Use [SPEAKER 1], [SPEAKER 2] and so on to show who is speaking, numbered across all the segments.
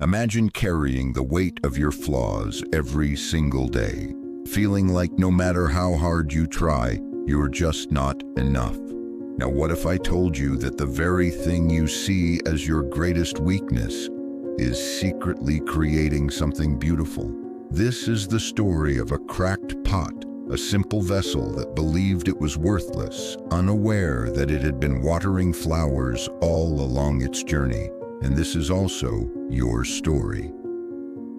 [SPEAKER 1] Imagine carrying the weight of your flaws every single day, feeling like no matter how hard you try, you're just not enough. Now, what if I told you that the very thing you see as your greatest weakness is secretly creating something beautiful? This is the story of a cracked pot, a simple vessel that believed it was worthless, unaware that it had been watering flowers all along its journey. And this is also your story.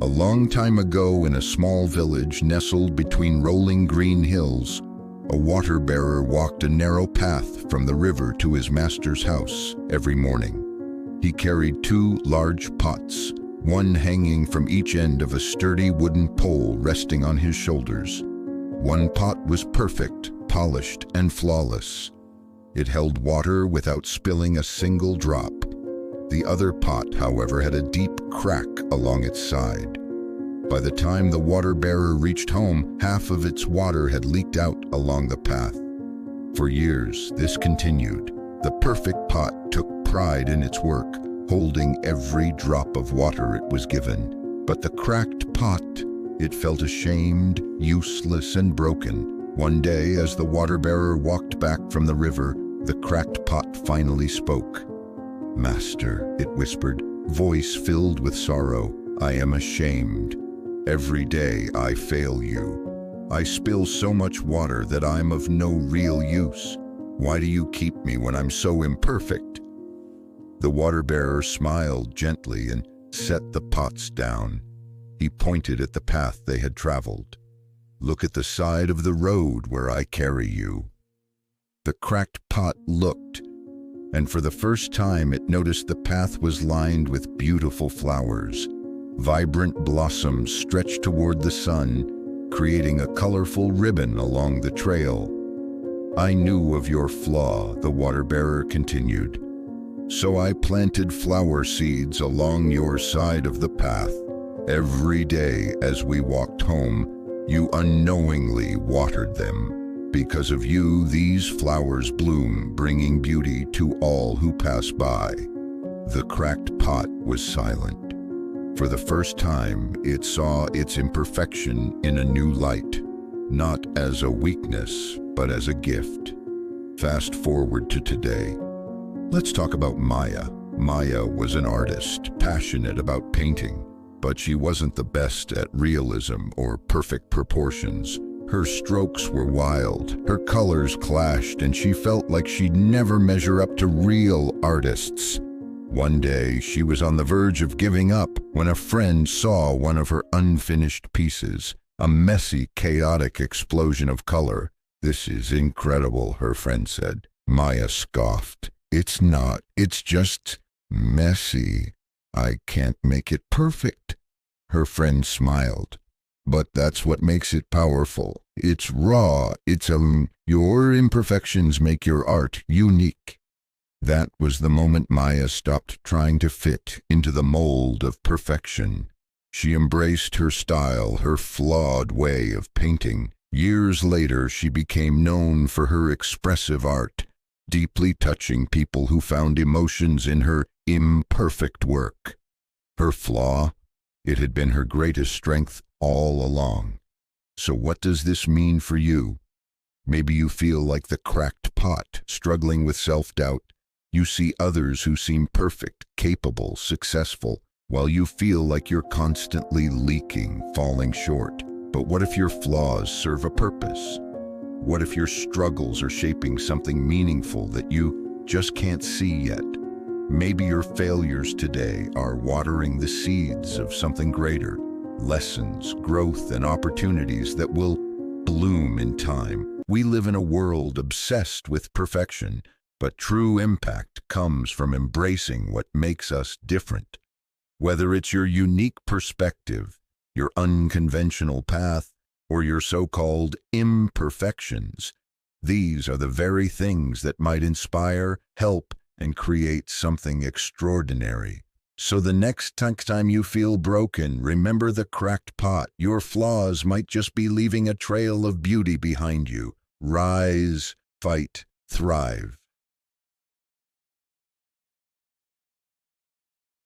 [SPEAKER 1] A long time ago, in a small village nestled between rolling green hills, a water bearer walked a narrow path from the river to his master's house every morning. He carried two large pots, one hanging from each end of a sturdy wooden pole resting on his shoulders. One pot was perfect, polished, and flawless. It held water without spilling a single drop. The other pot, however, had a deep crack along its side. By the time the water bearer reached home, half of its water had leaked out along the path. For years, this continued. The perfect pot took pride in its work, holding every drop of water it was given. But the cracked pot, it felt ashamed, useless, and broken. One day, as the water bearer walked back from the river, the cracked pot finally spoke. "Master," it whispered, voice filled with sorrow, "I am ashamed. Every day I fail you. I spill so much water that I'm of no real use. Why do you keep me when I'm so imperfect?" The water bearer smiled gently and set the pots down. He pointed at the path they had traveled. "Look at the side of the road where I carry you." The cracked pot looked, and for the first time it noticed the path was lined with beautiful flowers. Vibrant blossoms stretched toward the sun, creating a colorful ribbon along the trail. "I knew of your flaw," the water bearer continued. "So I planted flower seeds along your side of the path. Every day as we walked home, you unknowingly watered them. Because of you, these flowers bloom, bringing beauty to all who pass by." The cracked pot was silent. For the first time, it saw its imperfection in a new light, not as a weakness, but as a gift. Fast forward to today. Let's talk about Maya. Maya was an artist, passionate about painting, but she wasn't the best at realism or perfect proportions. Her strokes were wild, her colors clashed, and she felt like she'd never measure up to real artists. One day, she was on the verge of giving up when a friend saw one of her unfinished pieces, a messy, chaotic explosion of color. "This is incredible," her friend said. Maya scoffed. "It's not, it's just messy. I can't make it perfect." Her friend smiled. "But that's what makes it powerful. It's raw, your imperfections make your art unique." That was the moment Maya stopped trying to fit into the mold of perfection. She embraced her style, her flawed way of painting. Years later, she became known for her expressive art, deeply touching people who found emotions in her imperfect work. Her flaw, it had been her greatest strength all along. So what does this mean for you? Maybe you feel like the cracked pot, struggling with self-doubt. You see others who seem perfect, capable, successful, while you feel like you're constantly leaking, falling short. But what if your flaws serve a purpose? What if your struggles are shaping something meaningful that you just can't see yet? Maybe your failures today are watering the seeds of something greater. Lessons, growth, and opportunities that will bloom in time. We live in a world obsessed with perfection, but true impact comes from embracing what makes us different. Whether it's your unique perspective, your unconventional path, or your so-called imperfections, these are the very things that might inspire, help, and create something extraordinary. So the next time you feel broken, remember the cracked pot. Your flaws might just be leaving a trail of beauty behind you. Rise, fight, thrive.